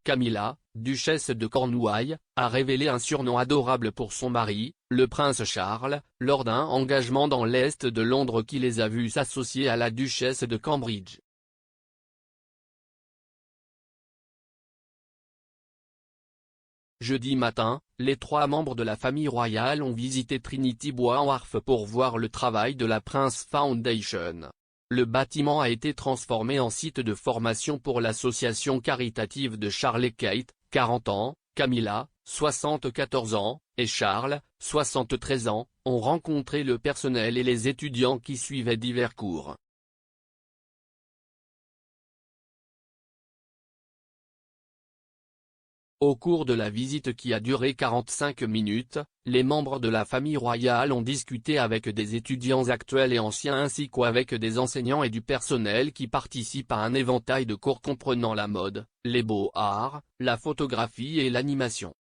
Camilla, duchesse de Cornouailles, a révélé un surnom adorable pour son mari, le prince Charles, lors d'un engagement dans l'est de Londres qui les a vus s'associer à la duchesse de Cambridge. Jeudi matin, les 3 membres de la famille royale ont visité Trinity Bois-en-Arf pour voir le travail de la Prince Foundation. Le bâtiment a été transformé en site de formation pour l'association caritative de Charles et Kate, 40 ans, Camilla, 74 ans, et Charles, 73 ans, ont rencontré le personnel et les étudiants qui suivaient divers cours. Au cours de la visite qui a duré 45 minutes, les membres de la famille royale ont discuté avec des étudiants actuels et anciens ainsi qu'avec des enseignants et du personnel qui participent à un éventail de cours comprenant la mode, les beaux-arts, la photographie et l'animation.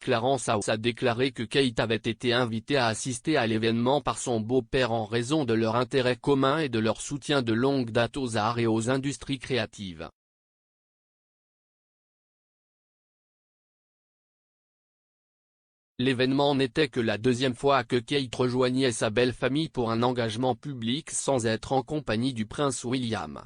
Clarence House a déclaré que Kate avait été invitée à assister à l'événement par son beau-père en raison de leur intérêt commun et de leur soutien de longue date aux arts et aux industries créatives. L'événement n'était que la 2e fois que Kate rejoignait sa belle famille pour un engagement public sans être en compagnie du prince William.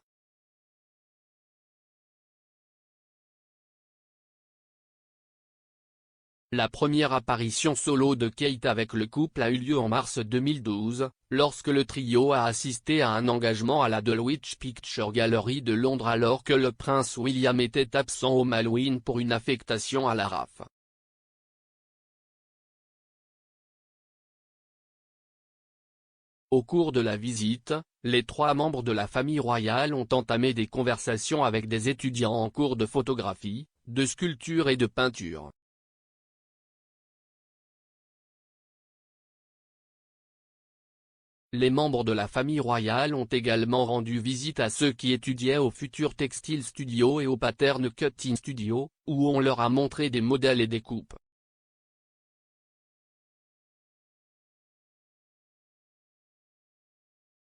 La première apparition solo de Kate avec le couple a eu lieu en mars 2012, lorsque le trio a assisté à un engagement à la Dulwich Picture Gallery de Londres alors que le prince William était absent au Halloween pour une affectation à la RAF. Au cours de la visite, les 3 membres de la famille royale ont entamé des conversations avec des étudiants en cours de photographie, de sculpture et de peinture. Les membres de la famille royale ont également rendu visite à ceux qui étudiaient au Future Textile Studio et au Pattern Cutting Studio, où on leur a montré des modèles et des coupes.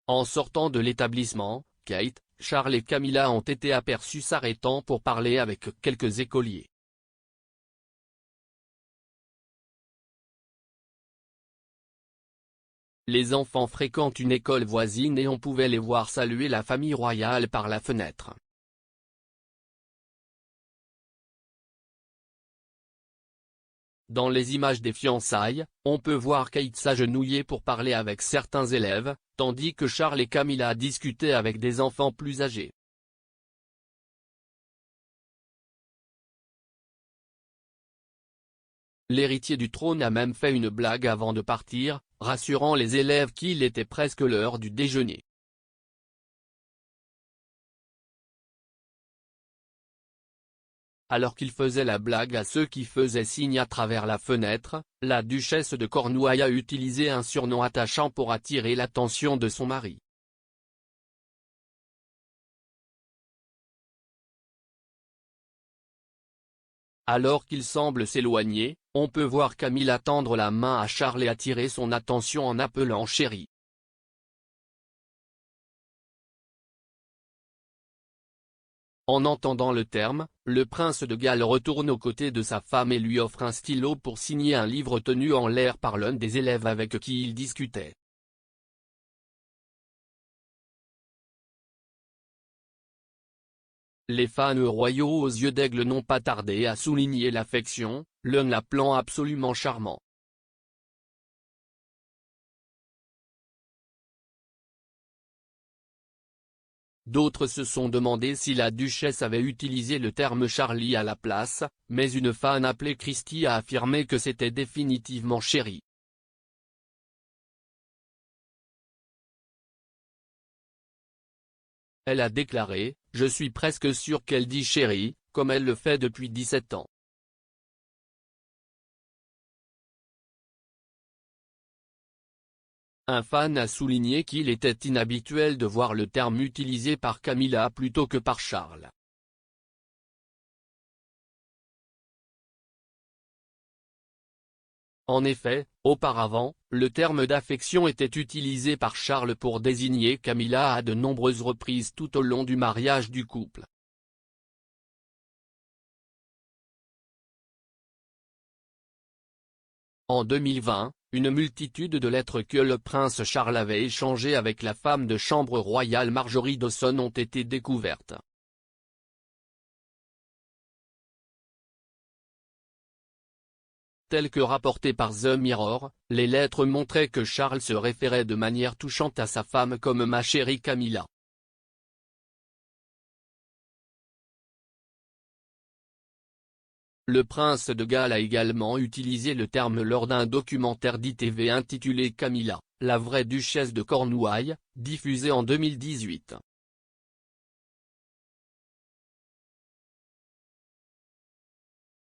En sortant de l'établissement, Kate, Charles et Camilla ont été aperçus s'arrêtant pour parler avec quelques écoliers. Les enfants fréquentent une école voisine et on pouvait les voir saluer la famille royale par la fenêtre. Dans les images des fiançailles, on peut voir Kate s'agenouiller pour parler avec certains élèves, tandis que Charles et Camilla discutaient avec des enfants plus âgés. L'héritier du trône a même fait une blague avant de partir, rassurant les élèves qu'il était presque l'heure du déjeuner. Alors qu'il faisait la blague à ceux qui faisaient signe à travers la fenêtre, la duchesse de Cornouailles a utilisé un surnom attachant pour attirer l'attention de son mari. Alors qu'il semble s'éloigner, on peut voir Camilla tendre la main à Charles et attirer son attention en appelant chéri. En entendant le terme, le prince de Galles retourne aux côtés de sa femme et lui offre un stylo pour signer un livre tenu en l'air par l'un des élèves avec qui il discutait. Les fans royaux aux yeux d'aigle n'ont pas tardé à souligner l'affection, l'un l'appelant absolument charmant. D'autres se sont demandé si la duchesse avait utilisé le terme Charlie à la place, mais une fan appelée Christy a affirmé que c'était définitivement chéri. Elle a déclaré « Je suis presque sûre qu'elle dit chéri, comme elle le fait depuis 17 ans. » Un fan a souligné qu'il était inhabituel de voir le terme utilisé par Camilla plutôt que par Charles. En effet, auparavant, le terme d'affection était utilisé par Charles pour désigner Camilla à de nombreuses reprises tout au long du mariage du couple. En 2020, une multitude de lettres que le prince Charles avait échangées avec la femme de chambre royale Marjorie Dawson ont été découvertes. Tel que rapporté par The Mirror, les lettres montraient que Charles se référait de manière touchante à sa femme comme « ma chérie Camilla ». Le prince de Galles a également utilisé le terme lors d'un documentaire d'ITV intitulé Camilla, la vraie duchesse de Cornouailles, diffusé en 2018.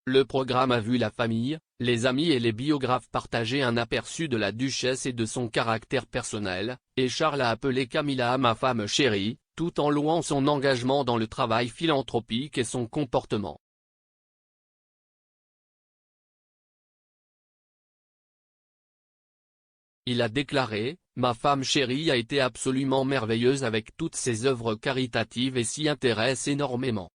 Le programme a vu la famille, les amis et les biographes partager un aperçu de la duchesse et de son caractère personnel, et Charles a appelé Camilla ma femme chérie, tout en louant son engagement dans le travail philanthropique et son comportement. Il a déclaré « Ma femme chérie a été absolument merveilleuse avec toutes ses œuvres caritatives et s'y intéresse énormément.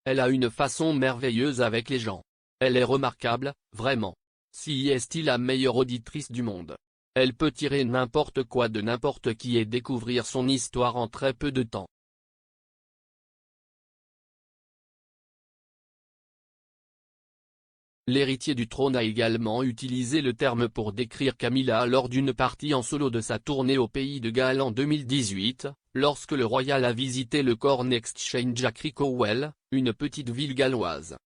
Elle a une façon merveilleuse avec les gens. Elle est remarquable, vraiment. Si est la meilleure auditrice du monde. Elle peut tirer n'importe quoi de n'importe qui et découvrir son histoire en très peu de temps. » L'héritier du trône a également utilisé le terme pour décrire Camilla lors d'une partie en solo de sa tournée au pays de Galles en 2018, lorsque le royal a visité le Corn Exchange à Crickhowell, une petite ville galloise.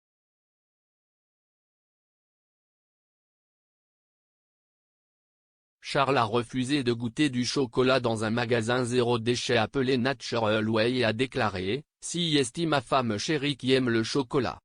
Charles a refusé de goûter du chocolat dans un magasin zéro déchet appelé Natural Way et a déclaré « Si est ma femme chérie qui aime le chocolat.